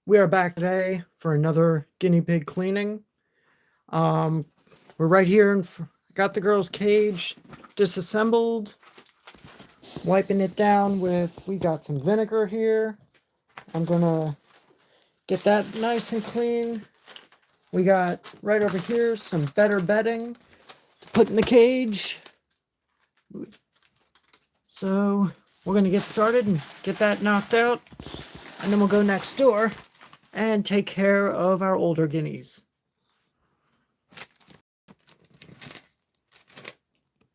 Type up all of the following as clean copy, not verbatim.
We are back today for another guinea pig cleaning. We're right here and got the girl's cage disassembled, wiping it down with, we got some vinegar here. I'm gonna get that nice and clean. We got right over here some better bedding to put in the cage. So we're gonna get started and get that knocked out, and then we'll go next door and take care of our older guineas.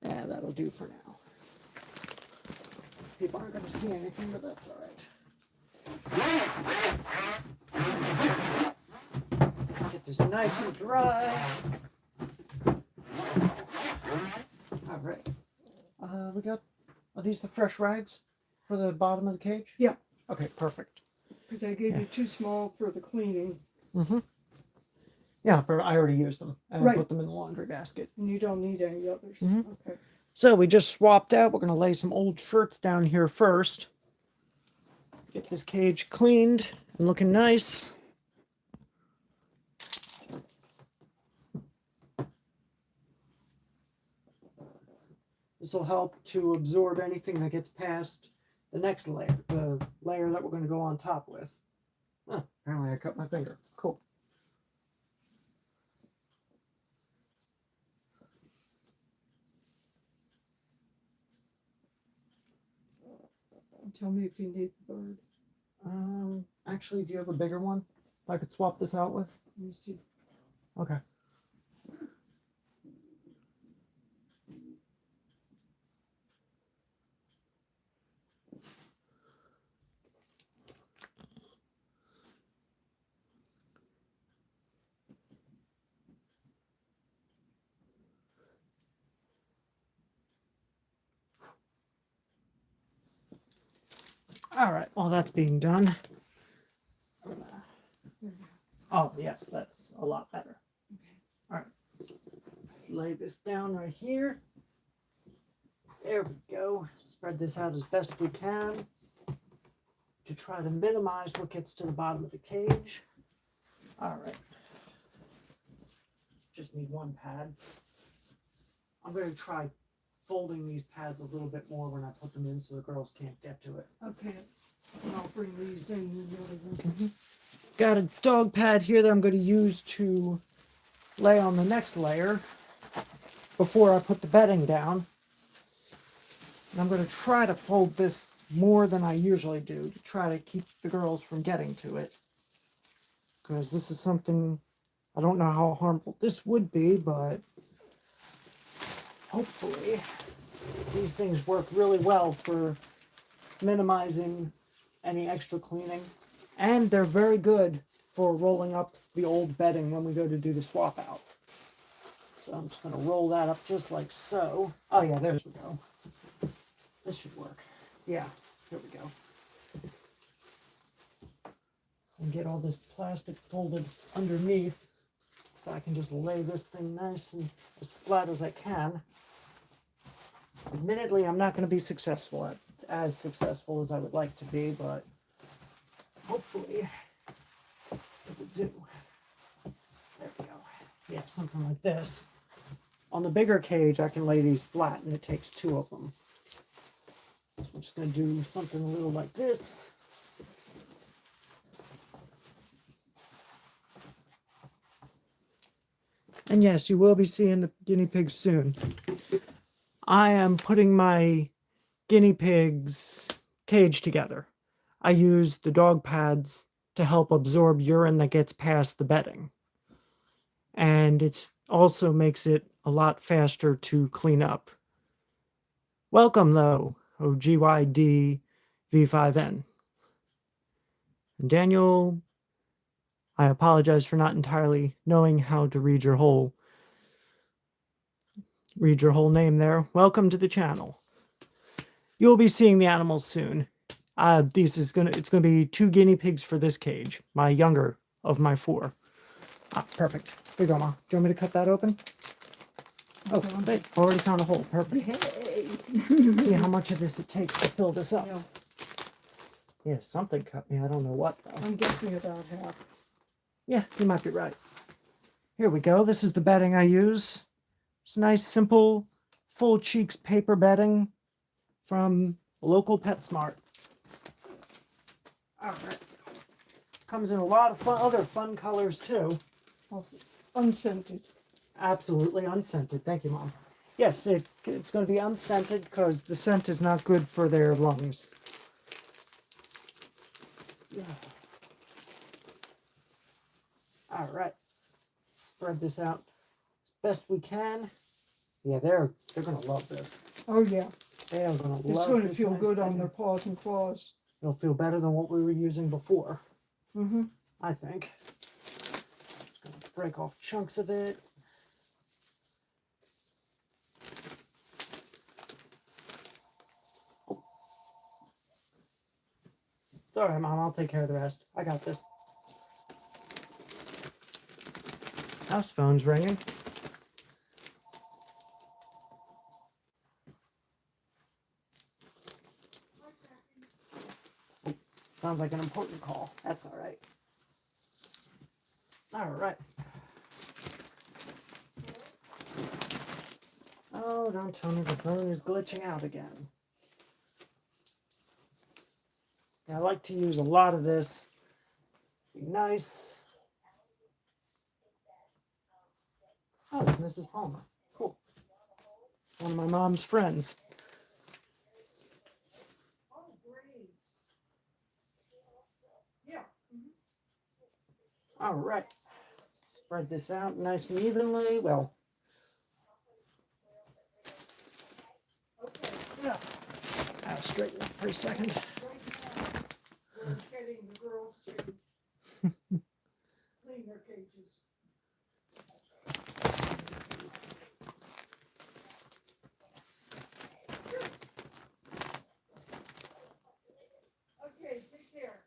Yeah, that'll do for now. People aren't going to see anything, but that's all right. Get this nice and dry. All right. We got, are these the fresh rags for the bottom of the cage? Yeah. Okay, perfect. Because I gave you too small for the cleaning. Mm-hmm. Yeah, but I already used them and Right. put them in the laundry basket. And you don't need any others. Mm-hmm. Okay. So we just swapped out. We're going to lay some old shirts down here first. Get this cage cleaned and looking nice. This will help to absorb anything that gets past the next layer, the layer that we're going to go on top with. Oh, apparently I cut my finger. Cool. Tell me if you need the third. Actually, do you have a bigger one I could swap this out with? Let me see. Okay. All right, while that's being done. Oh, yes, that's a lot better. All right, let's lay this down right here. There we go. Spread this out as best we can to try to minimize what gets to the bottom of the cage. All right. Just need one pad. I'm going to try folding these pads a little bit more when I put them in so the girls can't get to it. Okay. And I'll bring these in. The Got a dog pad here that I'm going to use to lay on the next layer before I put the bedding down. And I'm going to try to fold this more than I usually do to try to keep the girls from getting to it. Because this is something, I don't know how harmful this would be, but hopefully these things work really well for minimizing any extra cleaning. And they're very good for rolling up the old bedding when we go to do the swap out. So I'm just going to roll that up just like so. Oh yeah, there we go. This should work. Yeah, here we go. And get all this plastic folded underneath so I can just lay this thing nice and as flat as I can. Admittedly, I'm not going to be as successful as I would like to be, but hopefully it will do. There we go. Yeah, something like this. On the bigger cage, I can lay these flat, and it takes two of them. So I'm just going to do something a little like this. And yes, you will be seeing the guinea pigs soon. I am putting my guinea pigs' cage together. I use the dog pads to help absorb urine that gets past the bedding. And it also makes it a lot faster to clean up. Welcome, though, OGYD V5N. And Daniel, I apologize for not entirely knowing how to read your whole name there. Welcome to the channel. You'll be seeing the animals soon. It's gonna be 2 guinea pigs for this cage, my younger of my 4. Perfect. Here you go, Ma. Do you want me to cut that open? Oh, hey, already found a hole. Perfect. Hey. See how much of this it takes to fill this up. Yeah. Yeah, something cut me. I don't know what though. I'm guessing about half. Yeah, you might be right. Here we go. This is the bedding I use. It's nice, simple, full cheeks paper bedding from local PetSmart. All right. Comes in a lot of other fun colors too. Also unscented. Absolutely unscented. Thank you, Mom. Yes, it's going to be unscented because the scent is not good for their lungs. Yeah. All right. Spread this out as best we can. Yeah, they're going to love this. Oh yeah. They are going to It's love going to this feel nice good on bedding. their paws and claws. It'll feel better than what we were using before, Mm-hmm. I think. Just going to break off chunks of it. It's all right, Mom. I'll take care of the rest. I got this. House phone's ringing. Sounds like an important call. That's all right. All right. Oh, don't tell me the phone is glitching out again. Yeah, I like to use a lot of this. Be nice. Oh, Mrs. Palmer. Cool. One of my mom's friends. Oh, great. Yeah. All right. Spread this out nice and evenly. Well, Okay. yeah. I'll straighten up for a second. Right now, we're getting the girls to clean their cages. Okay, take care.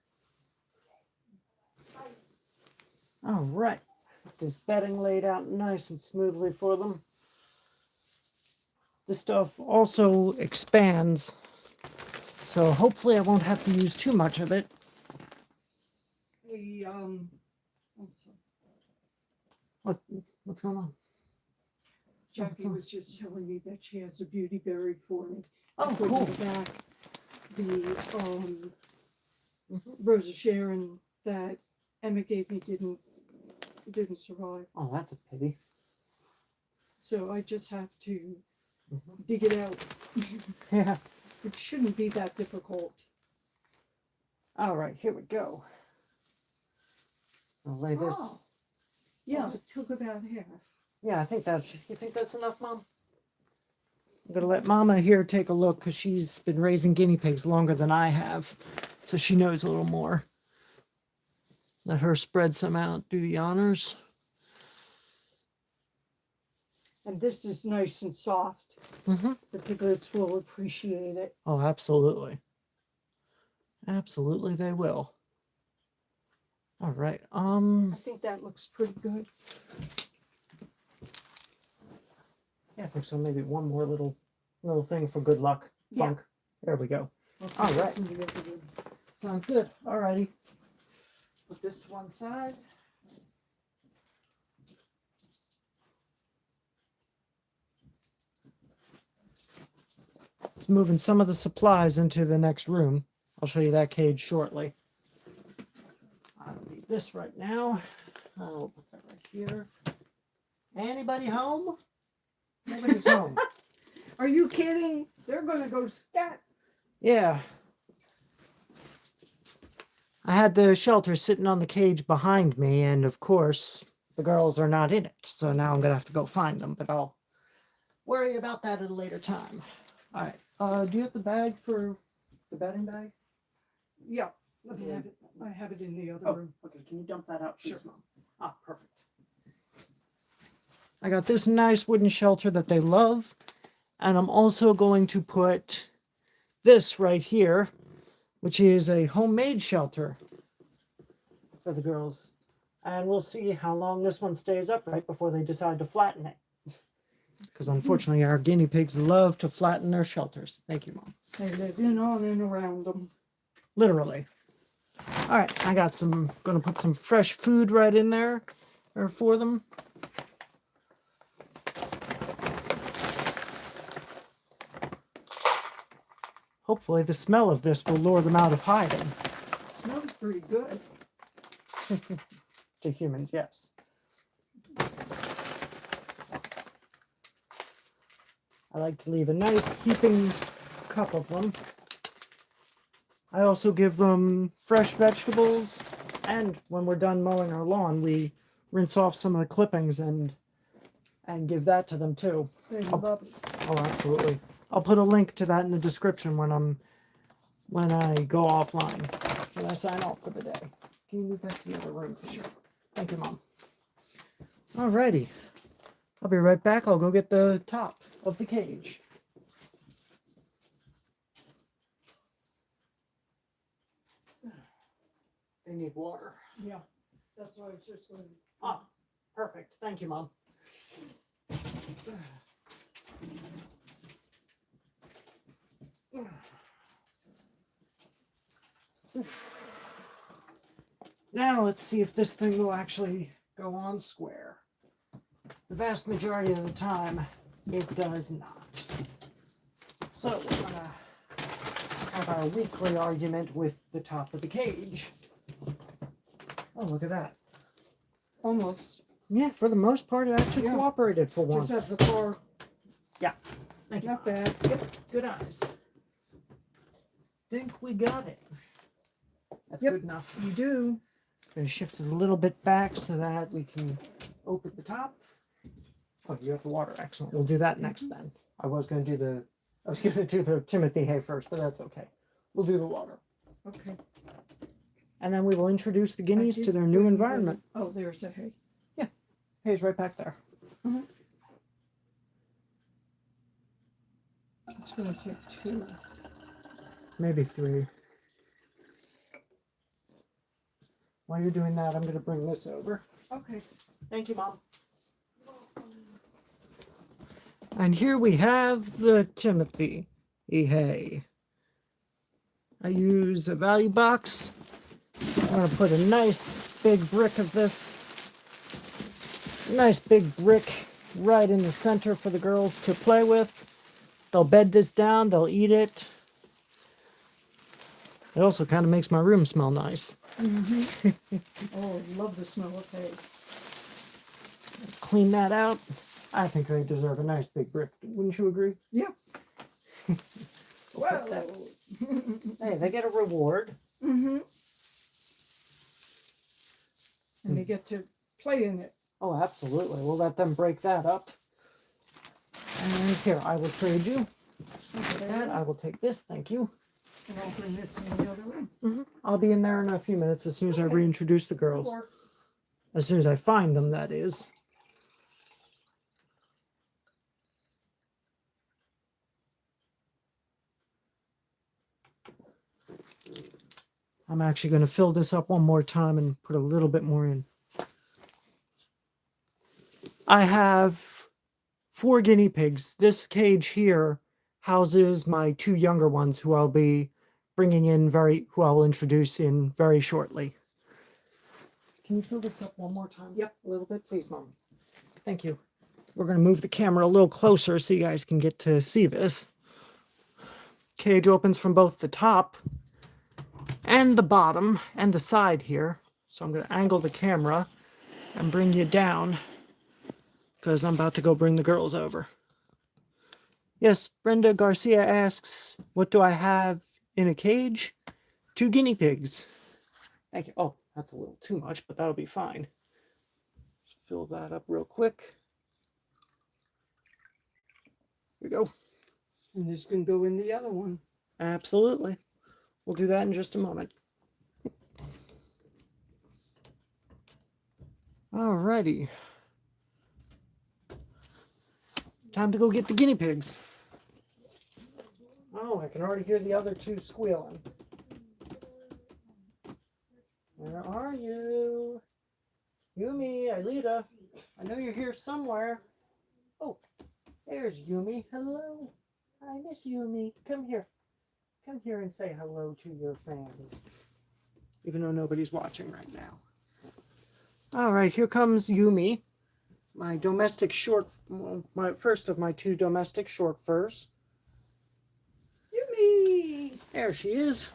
Bye. All right. Get this bedding laid out nice and smoothly for them. This stuff also expands, so hopefully I won't have to use too much of it. Hey, I'm sorry. What's going on? Jackie was just telling me that she has a beauty berry for me. Oh, I put cool. in the back the Mhm. Rose of Sharon that Emma gave me didn't survive. Oh, that's a pity. So I just have to Mhm. dig it out. Yeah. It shouldn't be that difficult. All right, here we go. I'll lay this. Oh. Yeah, it took about half. Yeah, I think that's. You think that's enough, Mom? I'm gonna let Mama here take a look because she's been raising guinea pigs longer than I have, so she knows a little more. Let her spread some out, do the honors. And this is nice and soft. Mm-hmm. The piglets will appreciate it. Oh, absolutely. Absolutely, they will. All right. I think that looks pretty good. Yeah, I think so. Maybe one more little thing for good luck. Yeah. Funk. There we go. I'll put All this right. in the other room. Sounds good. All righty. Put this to one side. Just moving some of the supplies into the next room. I'll show you that cage shortly. I'll leave this right now. I'll put that right here. Anybody home? Nobody's home. Are you kidding? They're going to go scat. Yeah. I had the shelter sitting on the cage behind me, and of course, the girls are not in it. So now I'm going to have to go find them, but I'll worry about that at a later time. All right. Do you have the bag for the bedding bag? Yeah, let me Yeah. have it. I have it in the other Oh, room. okay. Can you dump that out, please, Sure. Mom? Ah, perfect. I got this nice wooden shelter that they love, and I'm also going to put this right here, which is a homemade shelter for the girls. And we'll see how long this one stays upright before they decide to flatten it. Because unfortunately, our guinea pigs love to flatten their shelters. Thank you, Mom. They live in, on, and around them. Literally. All right, I got some, gonna put some fresh food right in there or for them. Hopefully the smell of this will lure them out of hiding. It smells pretty good. To humans, yes. I like to leave a nice heaping cup of them. I also give them fresh vegetables, and when we're done mowing our lawn, we rinse off some of the clippings and give that to them too. They love it. Oh, absolutely. I'll put a link to that in the description when I go offline, when I sign off for the day. Can you move that to the other room, please? Sure. Thank you, Mom. Alrighty. I'll be right back. I'll go get the top of the cage. They need water. Yeah, that's why I was just going to. Ah, perfect. Thank you, Mom. Now let's see if this thing will actually go on square. The vast majority of the time, it does not. So we're gonna have our weekly argument with the top of the cage. Oh, look at that. Almost. Yeah, for the most part, it actually cooperated for once. Just have the car. Yeah. Thank you. Not bad. Yep, good eyes. Think we got it. That's Yep. good enough. You do. Going to shift it a little bit back so that we can open the top. Oh, you have the water. Excellent. We'll do that next then. I was going to do the Timothy hay first, but that's okay. We'll do the water. Okay. And then we will introduce the guineas to their new environment. Oh, there's a hay. Hay's right back there. Mm-hmm. It's going to take 2. Maybe 3. While you're doing that, I'm going to bring this over. Okay. Thank you, Mom. And here we have the Timothy hay. I use a value box. I'm going to put a nice big brick of this. Nice big brick right in the center for the girls to play with. They'll bed this down. They'll eat it. It also kind of makes my room smell nice. Mm-hmm. Oh, I love the smell of hay. Clean that out. I think they deserve a nice big brick. Wouldn't you agree? Yeah. Well, hey, they get a reward. Mm-hmm. And they get to play in it. Oh, absolutely. We'll let them break that up. And here, I will trade you. And I will take this, thank you. And I'll bring this in the other room. Mm-hmm. I'll be in there in a few minutes as soon as I reintroduce the girls. As soon as I find them, that is. I'm actually going to fill this up one more time and put a little bit more in. I have 4 guinea pigs. This cage here houses my 2 younger ones who I'll be bringing in who I will introduce in very shortly. Can you fill this up one more time? Yep. A little bit, please, Mom. Thank you. We're going to move the camera a little closer so you guys can get to see this. Cage opens from both the top and the bottom and the side here. So I'm going to angle the camera and bring you down because I'm about to go bring the girls over. Yes, Brenda Garcia asks, what do I have in a cage? 2 guinea pigs. Thank you. Oh, that's a little too much, but that'll be fine. Just fill that up real quick. Here we go. And this can go in the other one. Absolutely. We'll do that in just a moment. Alrighty. Time to go get the guinea pigs. Oh, I can already hear the other 2 squealing. Where are you? Yumi, Aelita. I know you're here somewhere. Oh, there's Yumi. Hello. I miss Yumi. Come here. come here and say hello to your fans. Even though nobody's watching right now. All right, here comes Yumi, my domestic short, well, my first of my 2 domestic short furs. Yumi! There she is.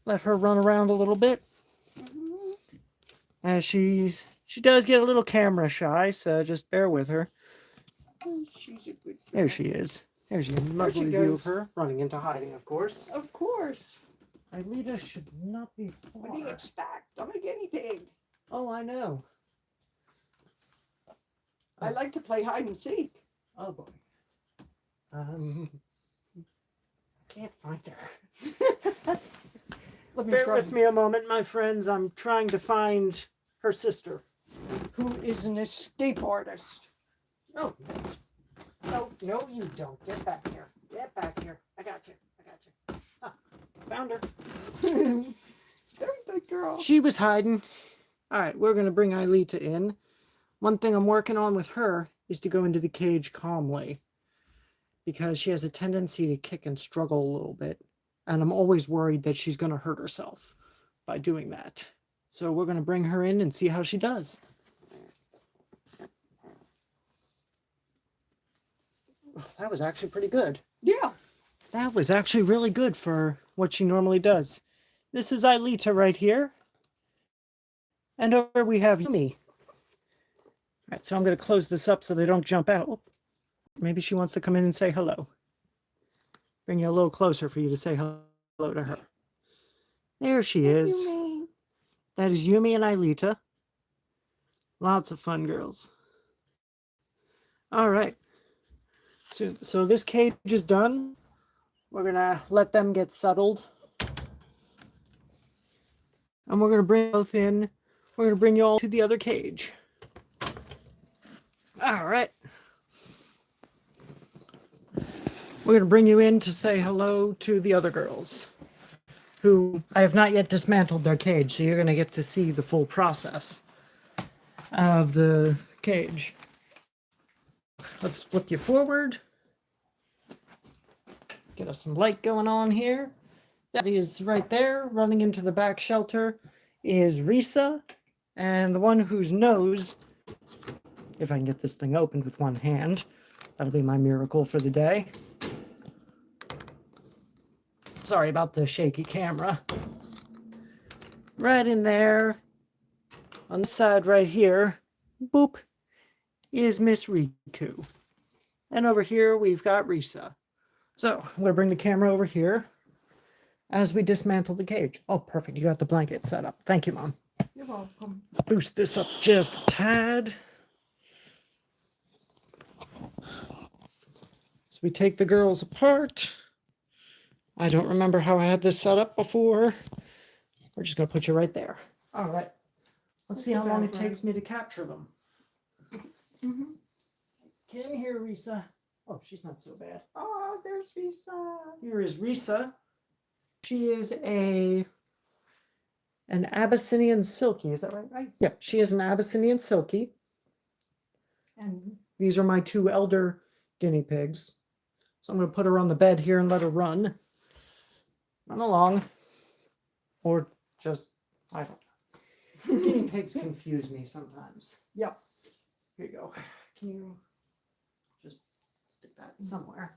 Let her run around a little bit. As she does get a little camera shy, so just bear with her. She's a good girl. There she is. There's a lovely view of her, running into hiding, of course. Of course. Aelita should not be far. What do you expect? I'm a guinea pig. Oh, I know. I like to play hide and seek. Oh, boy. I can't find her. Let me Bear try. with me a moment, my friends. I'm trying to find her sister. Who is an escape artist? Oh, no, no, you don't. Get back here. Get back here. I got you. I got you. Ah, found her. Very good girl. She was hiding. All right, we're going to bring Aelita in. One thing I'm working on with her is to go into the cage calmly, because she has a tendency to kick and struggle a little bit. And I'm always worried that she's going to hurt herself by doing that. So we're going to bring her in and see how she does. Oh, that was actually pretty good. Yeah. That was actually really good for what she normally does. This is Aelita right here. And over we have Yumi. All right, so I'm going to close this up so they don't jump out. Maybe she wants to come in and say hello. Bring you a little closer for you to say hello to her. There she is. Yumi. That is Yumi and Aelita. Lots of fun girls. All right. So this cage is done. We're going to let them get settled. And we're going to bring both in. We're going to bring you all to the other cage. All right. We're going to bring you in to say hello to the other girls, who I have not yet dismantled their cage, so you're going to get to see the full process of the cage. Let's flip you forward. Get us some light going on here. That is right there, running into the back shelter, is Risa, and the one whose nose, if I can get this thing opened with one hand, that'll be my miracle for the day. Sorry about the shaky camera. Right in there, on the side right here, boop, is Miss Riku. And over here, we've got Risa. So, I'm going to bring the camera over here as we dismantle the cage. Oh, perfect. You got the blanket set up. Thank you, Mom. You're welcome. Boost this up just a tad. So we take the girls apart. I don't remember how I had this set up before. We're just going to put you right there. All right. Let's see how long it takes me to capture them. Mm-hmm. Get in here, Risa. Oh, she's not so bad. Oh, there's Risa. Here is Risa. She is an Abyssinian Silkie. Is that right? Right. Yeah, she is an Abyssinian Silkie. And These are my 2 elder guinea pigs. So I'm going to put her on the bed here and let her run. Run along. Or just, I don't know. Guinea pigs confuse me sometimes. yep. Here you go. Can you just stick that somewhere?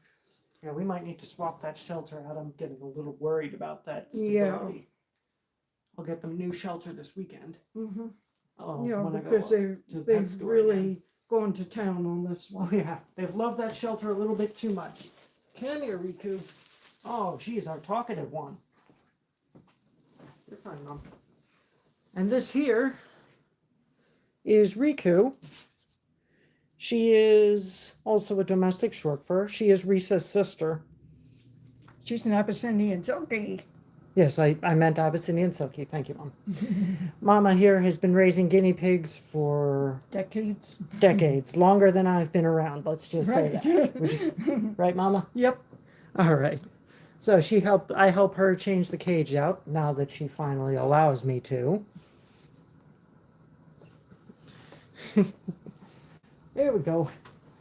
Yeah, we might need to swap that shelter out. I'm getting a little worried about that stability. Yeah. I'll get them a new shelter this weekend. Mm-hmm. Oh, Yeah, when I go because to the pet they've store really again. gone to town on this Oh one. yeah, they've loved that shelter a little bit too much. Come here, Riku. Oh, she's our talkative one. You're fine, Mom. And this here is Riku. She is also a domestic short fur. She is Risa's sister. She's an Abyssinian Silkie. Yes, I meant Abyssinian Silkie. Thank you, Mom. Mama here has been raising guinea pigs for Decades. decades, longer than I've been around. Let's just say that. Right, Mama? Yep. All right. So I help her change the cage out now that she finally allows me to. There we go.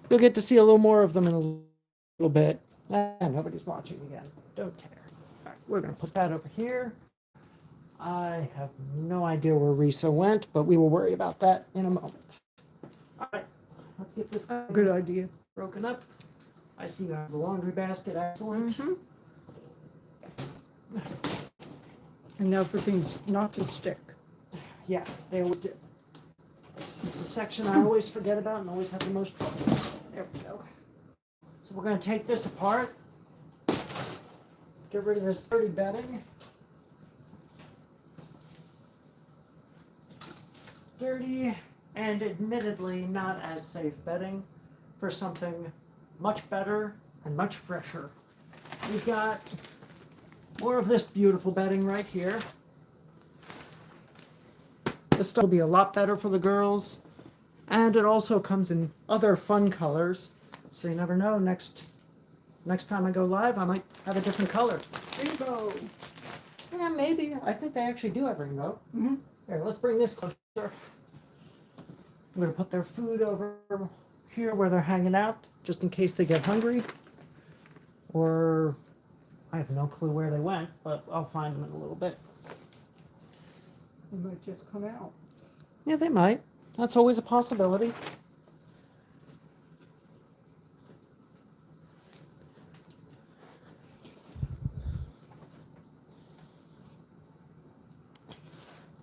You'll get to see a little more of them in a little bit. Nobody's watching again. Don't care. All right. we're going to put that over here. I have no idea where Risa went, but we will worry about that in a moment. All right, let's get this Good idea. broken up. I see you have the laundry basket. Excellent. And now for things not to stick. Yeah, they always do. This is the section I always forget about and always have the most trouble. There we go. So we're going to take this apart. Get rid of this dirty bedding. Dirty and admittedly not as safe bedding for something much better and much fresher. We've got more of this beautiful bedding right here. This stuff will be a lot better for the girls. And it also comes in other fun colors. So you never know, next time I go live, I might have a different color. Rainbow. Yeah, maybe. I think they actually do have rainbow. Here, let's bring this closer. I'm going to put their food over here where they're hanging out, just in case they get hungry. Or I have no clue where they went, but I'll find them in a little bit. They might just come out. Yeah, they might. That's always a possibility.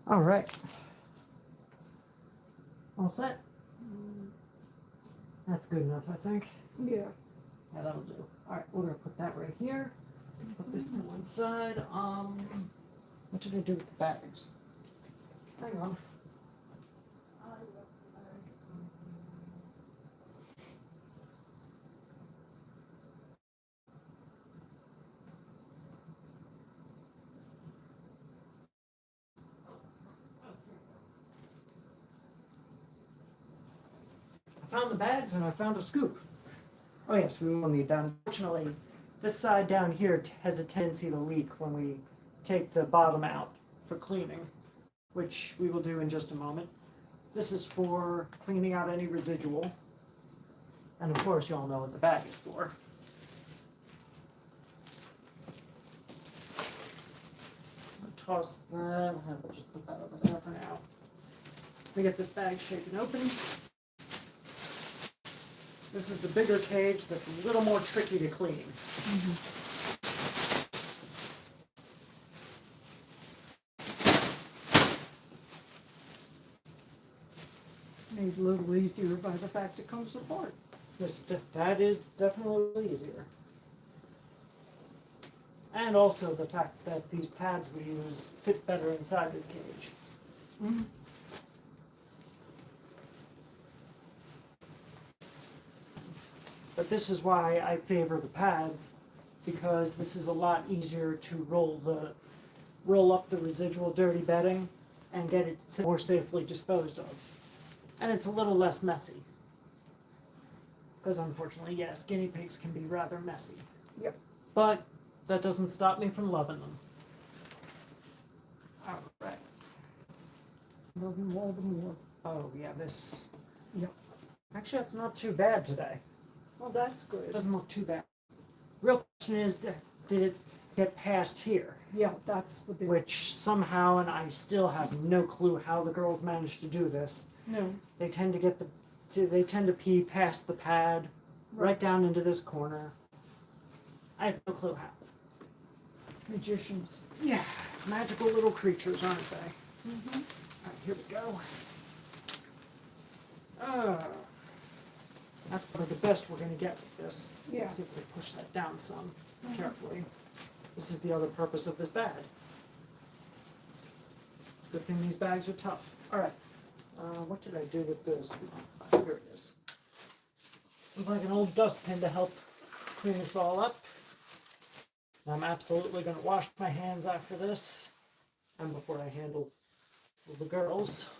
All right. All set? That's good enough, I think. Yeah. Yeah, that'll do. All right, we're gonna put that right here. Put this to one side. What did I do with the bags? Hang on. I found the bags and I found a scoop. Oh yes, we will need that. Unfortunately, this side down here has a tendency to leak when we take the bottom out for cleaning, which we will do in just a moment. This is for cleaning out any residual. And of course, you all know what the bag is for. I'll toss that. I'll just put that over there for now. Let me get this bag shaken open. This is the bigger cage that's a little more tricky to clean. Made a little easier by the fact it comes apart. That is definitely easier. And also the fact that these pads we use fit better inside this cage. But this is why I favor the pads, because this is a lot easier to roll up the residual dirty bedding and get it more safely disposed of. And it's a little less messy. Because unfortunately, yes, guinea pigs can be rather messy. Yep. But that doesn't stop me from loving them. All right. Love them all the more. Oh yeah, this. Yep. Actually, that's not too bad today. Well, that's It good. doesn't look too bad. Real question is, did it get past here? Yeah, that's the big. Which somehow, and I still have no clue how the girls managed to do this. No. They tend to pee past the pad, right down into this corner. I have no clue how. Magicians. Yeah, magical little creatures, aren't they? All right, here we go. That's probably the best we're going to get with this. Yeah. Let's see if we push that down some carefully. This is the other purpose of this bag. Good thing these bags are tough. All right. What did I do with this? Here it is. Looks like an old dustpan to help clean this all up. I'm absolutely going to wash my hands after this and before I handle the girls.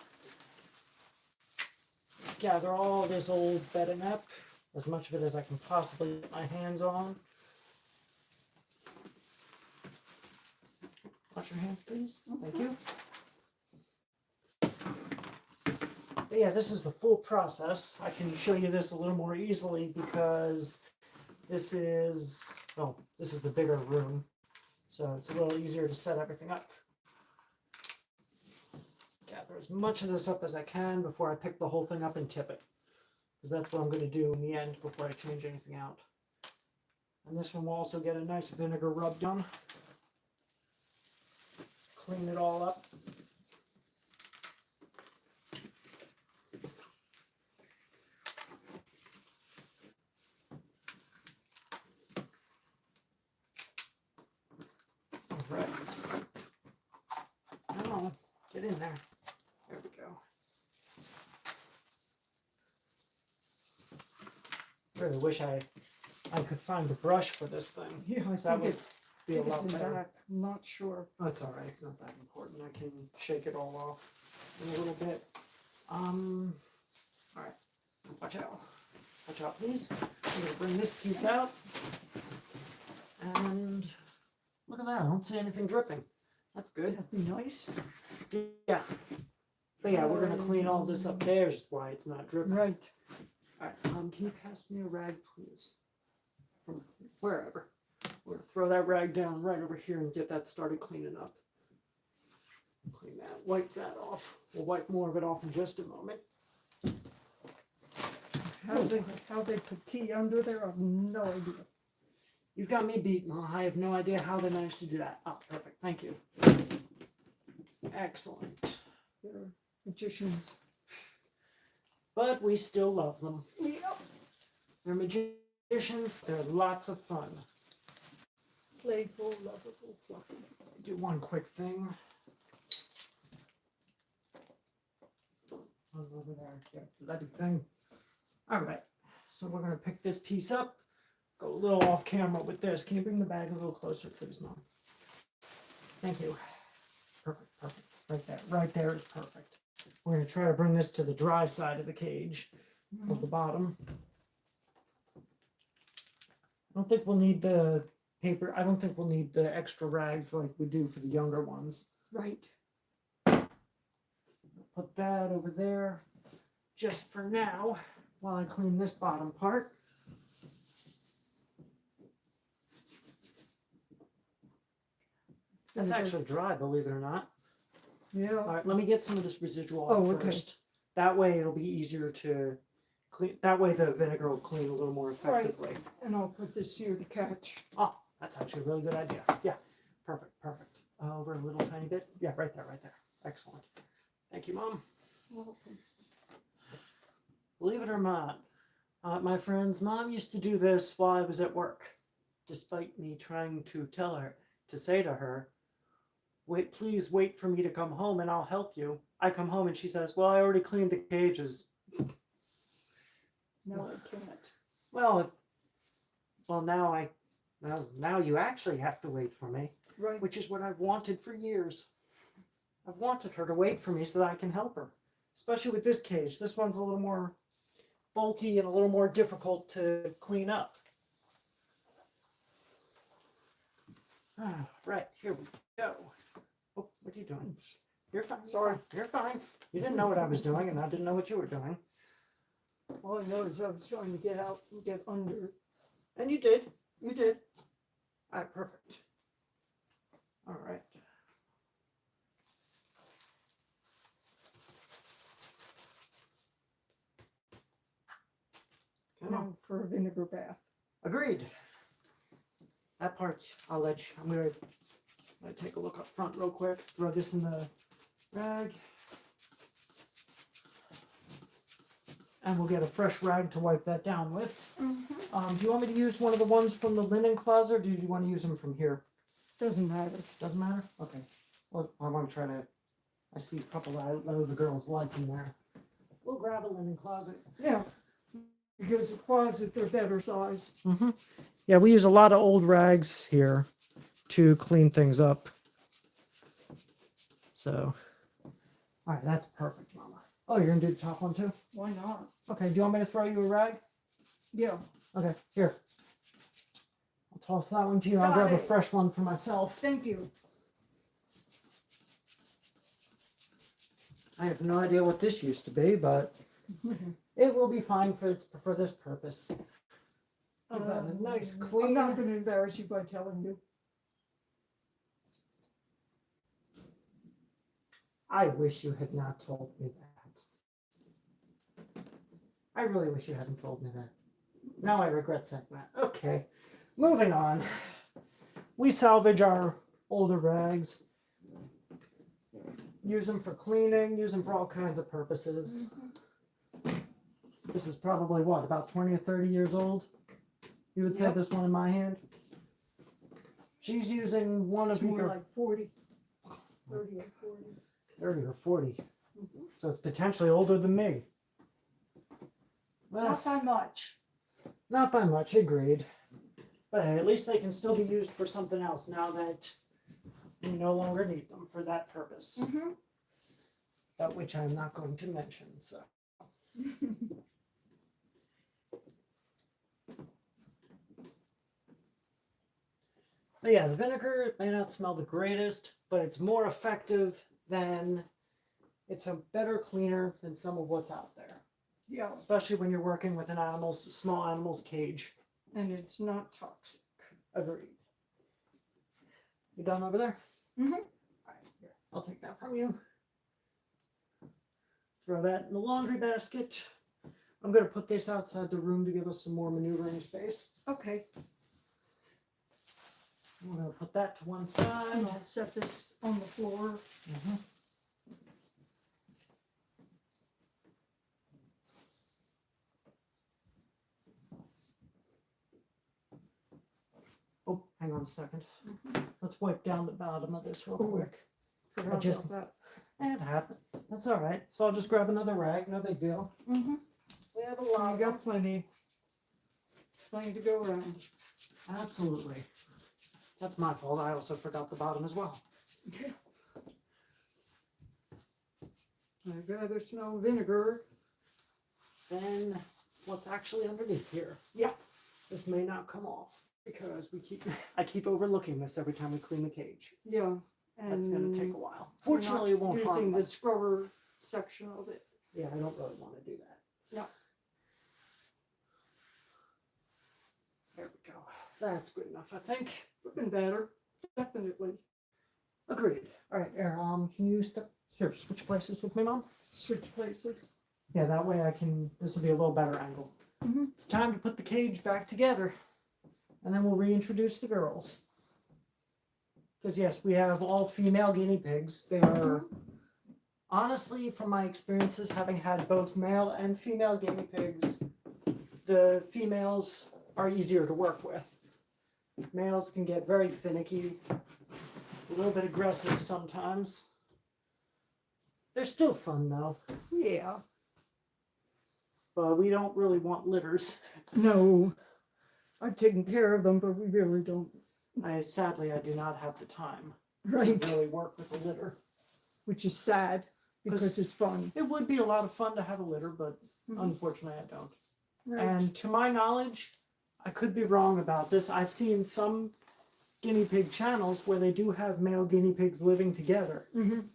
Gather all this old bedding up, as much of it as I can possibly get my hands on. Wash your hands, please. Thank you. But yeah, this is the full process. I can show you this a little more easily because this is the bigger room. So it's a little easier to set everything up. Gather as much of this up as I can before I pick the whole thing up and tip it. Because that's what I'm going to do in the end before I change anything out. And this one will also get a nice vinegar rub down. Clean it all up. Alright. Now, get in there. There we go. Really wish I could find a brush for this thing. Yeah, I That think would it's, be a think it's lot in better. back. I'm not sure. Oh, it's alright, it's not that important. I can shake it all off in a little bit. Alright, watch out. Watch out, please. I'm gonna bring this piece out. And look at that, I don't see anything dripping. That's good. That'd be nice. Yeah. But yeah, we're gonna clean all this up. There's why it's not dripping. Right. Alright, can you pass me a rag, please? From wherever. We're gonna throw that rag down right over here and get that started cleaning up. Clean that, wipe that off. We'll wipe more of it off in just a moment. How they put key under there, I have no idea. You've got me beat, Mom. I have no idea how they managed to do that. Oh, perfect. Thank you. Excellent. They're magicians. But we still love them. Yep. They're magicians. They're lots of fun. Playful, lovable, fluffy. Do one quick thing. Over there. Yeah, bloody thing. Alright. So we're going to pick this piece up. Go a little off camera with this. Can you bring the bag a little closer, please, Mom? Thank you. Perfect, perfect. Right there. Right there is perfect. We're going to try to bring this to the dry side of the cage, of the bottom. I don't think we'll need the paper. I don't think we'll need the extra rags like we do for the younger ones. Right. Put that over there just for now while I clean this bottom part. That's actually dry, believe it or not. Yeah. All right, let me get some of this residual off Oh, okay. first. That way it'll be easier to clean. That way the vinegar will clean a little more effectively. And I'll put this here to catch. Oh, that's actually a really good idea. Yeah, perfect, perfect. Over a little tiny bit. Yeah, right there, right there. Excellent. Thank you, Mom. Welcome. Believe it or not, my friends, Mom used to do this while I was at work, despite me trying to tell her, to say to her, wait, please wait for me to come home and I'll help you. I come home and she says, well, I already cleaned the cages. No, I can't. Well, now you actually have to wait for me, Right. which is what I've wanted for years. I've wanted her to wait for me so that I can help her, especially with this cage. This one's a little more bulky and a little more difficult to clean up. Right, here we go. Oh, what are you doing? You're fine. Sorry. You're fine. You didn't know what I was doing, and I didn't know what you were doing. All I know is I was trying to get out and get under. And you did. You did. All right, perfect. All right. Now for a vinegar bath. Agreed. That part, I'll let you. I'm gonna take a look up front real quick. Throw this in the rag. And we'll get a fresh rag to wipe that down with. Mm-hmm. Do you want me to use one of the ones from the linen closet, or do you want to use them from here? Doesn't matter. Doesn't matter? Okay. Well, I want to try to... I see a couple that I know the girls like in there. We'll grab a linen closet. Yeah. Because the closet, they're better size. Mm-hmm. Yeah, we use a lot of old rags here to clean things up. So, all right, that's perfect, Mama. Oh, you're gonna do the top one too? Why not? Okay, do you want me to throw you a rag? Yeah. Okay, here. I'll toss that one to you. I'll Got grab a it. fresh one for myself. Thank you. I have no idea what this used to be, but it will be fine for this purpose. Give that a nice I'm clean. not going to embarrass you by telling you. I wish you had not told me that. I really wish you hadn't told me that. Now I regret saying that. Okay, moving on. We salvage our older rags, use them for cleaning, use them for all kinds of purposes. This is probably what, about 20 or 30 years old? You would say Yep. this one in my hand? She's using one It's of more either like 40. 30 or 40. 30 or 40. Mhm. So it's potentially older than me. Well, Not by much. not by much, agreed. But hey, at least they can still be used for something else now that we no longer need them for that purpose. Mm-hmm. About which I'm not going to mention, so. But yeah, the vinegar, it may not smell the greatest, but it's more effective than, it's a better cleaner than some of what's out there. Yeah, Especially when you're working with an animal's, small animal's cage. and it's not toxic. Agreed. You done over there? Mm-hmm. Alright, here, I'll take that from you. Throw that in the laundry basket. I'm going to put this outside the room to give us some more maneuvering space. Okay, I'm going to put that to one side. and I'll set this on the floor. Mhm. Oh, hang on a second. Let's wipe down the bottom of this real Ooh. quick. Forgot just- about It happened. That's all right. So I'll just grab another rag. No big deal. that. Mm-hmm. We have a I lot. got plenty. Plenty to go around. Absolutely. That's my fault. I also forgot the bottom as well. I'd rather smell vinegar. Then what's actually underneath here? Yeah. This may not come off because I keep overlooking this every time we clean the cage. Yeah. And That's going to take a while. we're Fortunately, not it won't harm using the much. scrubber section of it. Yeah, I don't really want to do that. Yeah. There we go. That's good enough, I think. Looking better. Definitely. Agreed. All right, here, can you switch places with me, Mom? Switch places. Yeah, that way this will be a little better angle. Mhm. It's time to put the cage back together, and then we'll reintroduce the girls. Because yes, we have all female guinea pigs. They are, honestly, from my experiences, having had both male and female guinea pigs, the females are easier to work with. Males can get very finicky, a little bit aggressive sometimes. They're still fun though, Yeah. but we don't really want litters. No. I've taken care of them, but we really don't. Sadly, I do not have the time Right. to really work with a litter. Which is sad because it's fun. It would be a lot of fun to have a litter, but Mhm. unfortunately I don't. Right. And to my knowledge, I could be wrong about this. I've seen some guinea pig channels where they do have male guinea pigs living together, Mhm.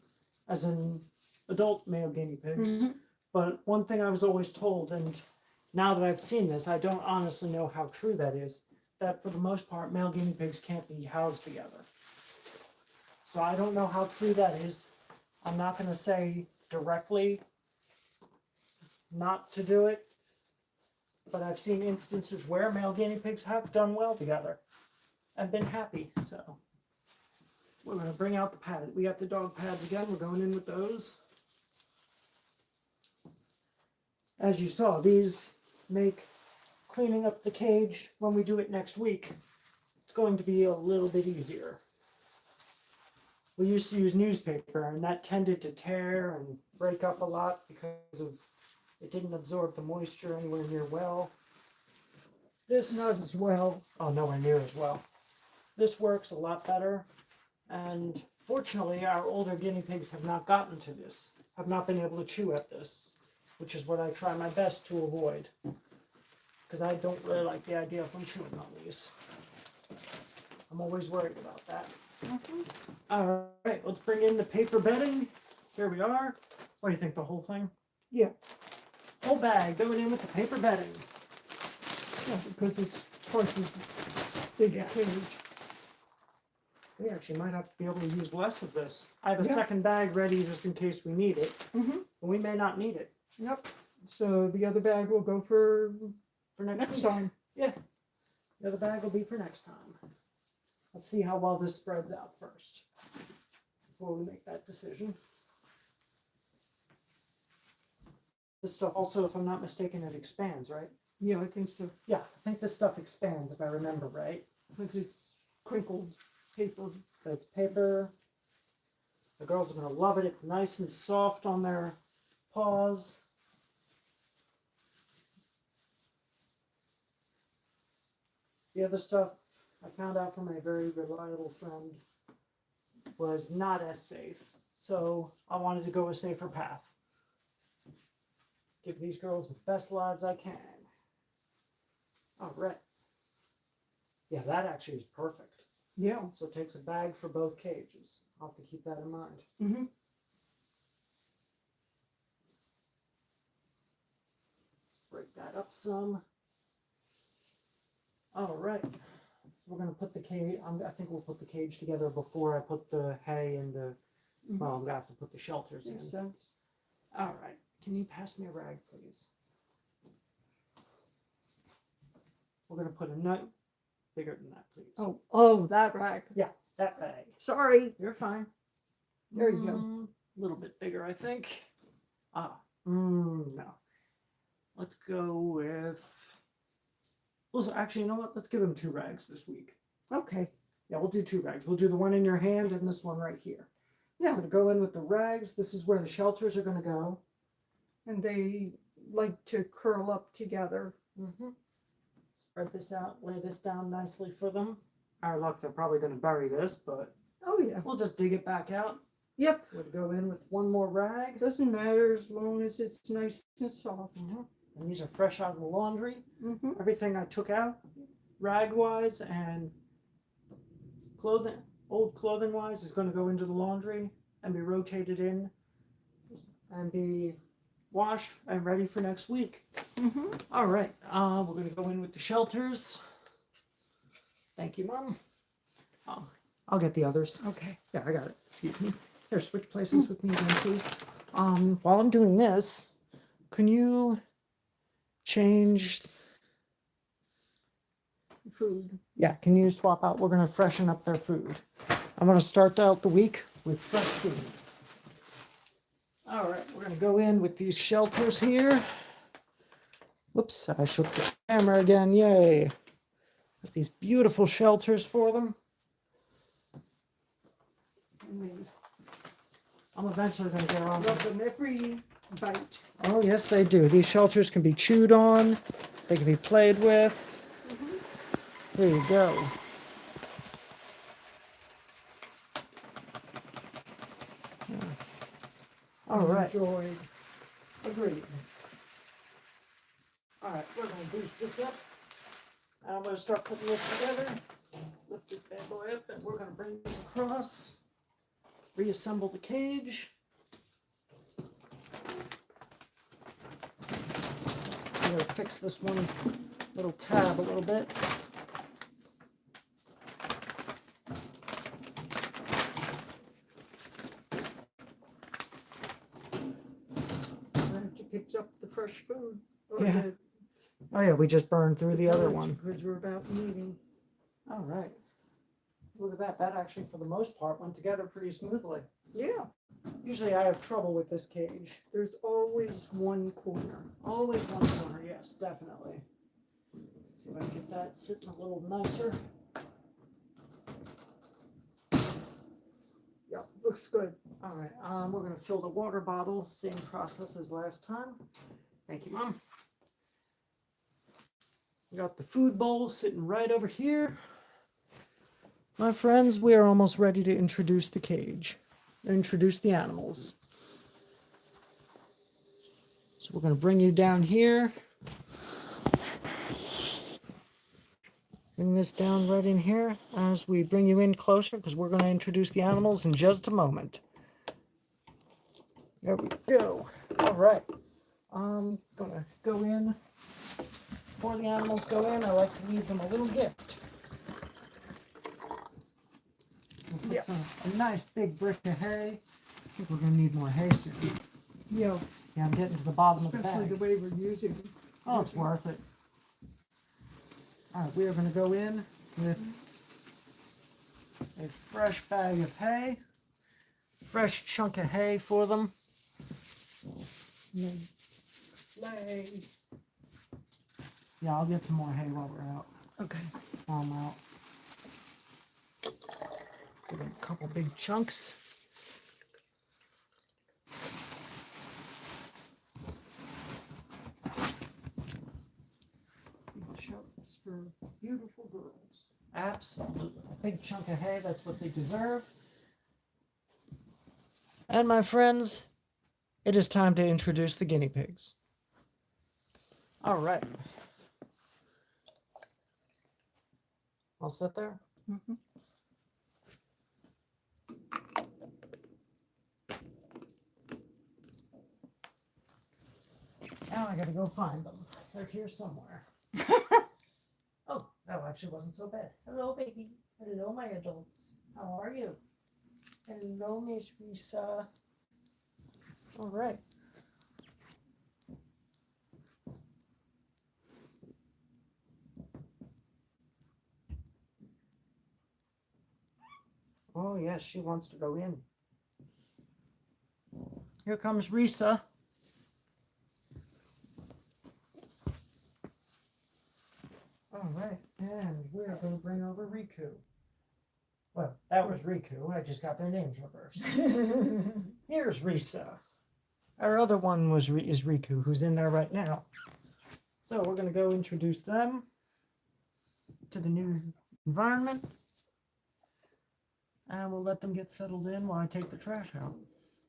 as in adult male guinea pigs. Mhm. But one thing I was always told, and now that I've seen this, I don't honestly know how true that is, that for the most part, male guinea pigs can't be housed together. So I don't know how true that is. I'm not going to say directly not to do it, but I've seen instances where male guinea pigs have done well together and been happy. So we're going to bring out the pad. We got the dog pads again. We're going in with those. As you saw, these make cleaning up the cage when we do it next week, it's going to be a little bit easier. We used to use newspaper, and that tended to tear and break up a lot because it didn't absorb the moisture anywhere near well. This, Not as well. oh, nowhere near as well. This works a lot better, and fortunately, our older guinea pigs have not gotten to this, have not been able to chew at this, which is what I try my best to avoid, because I don't really like the idea of them chewing on these. I'm always worried about that. All right, let's bring in the paper bedding. Here we are. What do you think, the whole thing? Yeah. Whole bag going in with the paper bedding. Yeah, because it's twice as big a cage. We actually might have to be able to use less of this. I have a Yeah. second bag ready just in case we need it. Mm-hmm. But we may not need it Yep. So the other bag will go for for next next week. time. Yeah. The other bag will be for next time. Let's see how well this spreads out first before we make that decision. This stuff also, if I'm not mistaken, it expands, right? Yeah, I think so. Yeah, I think this stuff expands if I remember right. Because it's crinkled paper. So it's paper. The girls are going to love it. It's nice and soft on their paws. The other stuff I found out from a very reliable friend was not as safe. So I wanted to go a safer path. Give these girls the best lives I can. All right. Yeah, that actually is perfect. Yeah. So it takes a bag for both cages. I'll have to keep that in mind. Mm-hmm. Break that up some. All right. We're going to put the cage, I think we'll put the cage together before I put the hay and the, well, I'm going to have to put the shelters Makes in. sense. All right. Can you pass me a rag, please? We're going to put a nut bigger than that, please. Oh, that rag. Yeah, that rag. Sorry. You're fine. There you go. A little bit bigger, I think. No. Let's go with. Well, actually, you know what? Let's give him 2 rags this week. Okay. Yeah, we'll do 2 rags. We'll do the one in your hand and this one right here. Yeah. I'm going to go in with the rags. This is where the shelters are going to go. And they like to curl up together. Mm-hmm. Spread this out, lay this down nicely for them. Our luck, they're probably going to bury this, but Oh, yeah. we'll just dig it back out. Yep. We'll go in with 1 more rag. Doesn't matter as long as it's nice and soft. Mm-hmm. And these are fresh out of the laundry. Mm-hmm. Everything I took out, rag-wise and clothing, old clothing-wise, is going to go into the laundry and be rotated in and be washed and ready for next week. Mm-hmm. All right, we're going to go in with the shelters. Thank you, Mom. I'll get the others. Okay. Yeah, I got it. Excuse me. Here, switch places with me again, please. While I'm doing this, can you change? Food. Yeah, can you swap out? We're going to freshen up their food. I'm going to start out the week with fresh food. All right, we're going to go in with these shelters here. Whoops, I shook the camera again. Yay. Got these beautiful shelters for them. I'm eventually going to get on. Love them every bite. Oh, yes, they do. These shelters can be chewed on. They can be played with. There you go. Yeah. All right. Enjoy. Agreed. All right, we're going to boost this up. And I'm going to start putting this together. Lift this bad boy up, and we're going to bring this across. Reassemble the cage. I'm going to fix this one little tab a little bit. Glad you picked up the fresh food. Or Yeah. Oh yeah, we just burned through the other one. Because we're about eating. All right. Look at that. That actually, for the most part, went together pretty smoothly. Yeah. Usually I have trouble with this cage. There's always one corner. Always one corner, yes, definitely. Let's see if I can get that sitting a little nicer. Yeah, looks good. All right, we're going to fill the water bottle. Same process as last time. Thank you, Mom. We got the food bowl sitting right over here. My friends, we are almost ready to introduce the cage. Introduce the animals. So we're going to bring you down here. Bring this down right in here as we bring you in closer, because we're going to introduce the animals in just a moment. There we go. All right. I'm going to go in. Before the animals go in, I like to leave them a little gift. That's a nice big brick of hay. I think we're gonna need more hay soon. Yeah, Yeah, I'm getting to the bottom of the especially bag. the way we're using it. Oh, it's worth it. All right, we are gonna go in with a fresh bag of hay, fresh chunk of hay for them. Lay. Yeah, I'll get some more hay while we're out. Okay. While I'm out. Give them a couple big chunks. Big chunks for beautiful girls. Absolutely. A big chunk of hay, that's what they deserve. And my friends, it is time to introduce the guinea pigs. All right. All set there? Mm-hmm. Now I gotta go find them. They're here somewhere. Oh, that actually wasn't so bad. Hello, baby. Hello, my adults. How are you? Hello, Miss Risa. All right. Oh, yes, she wants to go in. Here comes Risa. All right, and we're going to bring over Riku. Well, that was Riku. I just got their names reversed. Here's Risa. Our other one is Riku, who's in there right now. So we're going to go introduce them to the new environment. And we'll let them get settled in while I take the trash out.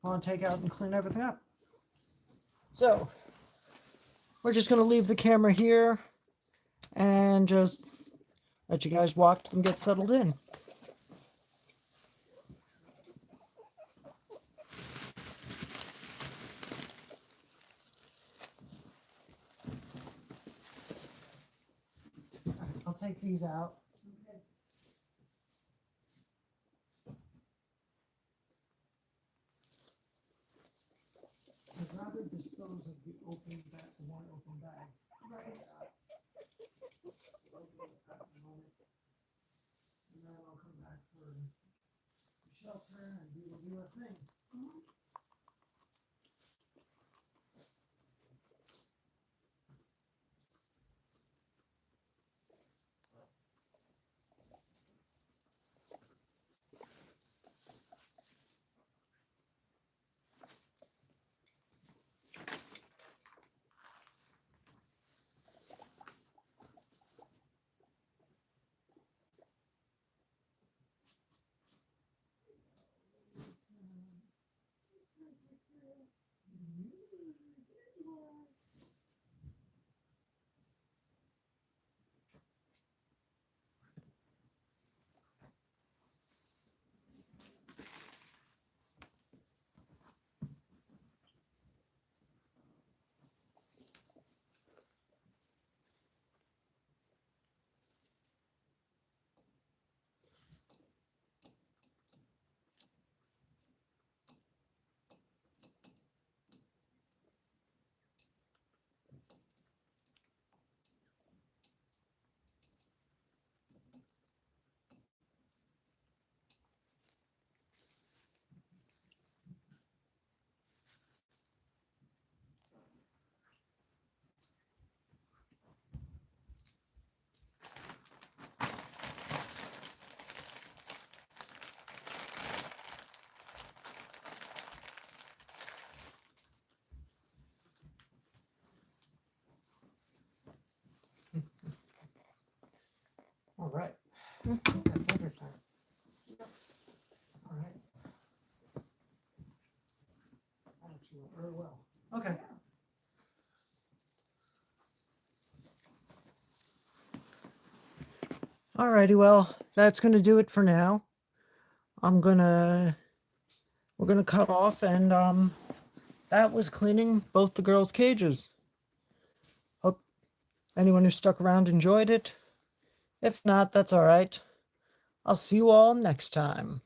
While I take out and clean everything up. So, we're just going to leave the camera here and just let you guys watch them get settled in. I'll take these out. I'd rather dispose of the open bag, the one open bag. Right. And then I'll come back for the shelter and we will do our thing. All right. That's everything. All right. That actually went very well. Okay. Alrighty, well, that's gonna do it for now. We're gonna cut off and that was cleaning both the girls' cages. Hope anyone who stuck around enjoyed it. If not, that's alright. I'll see you all next time.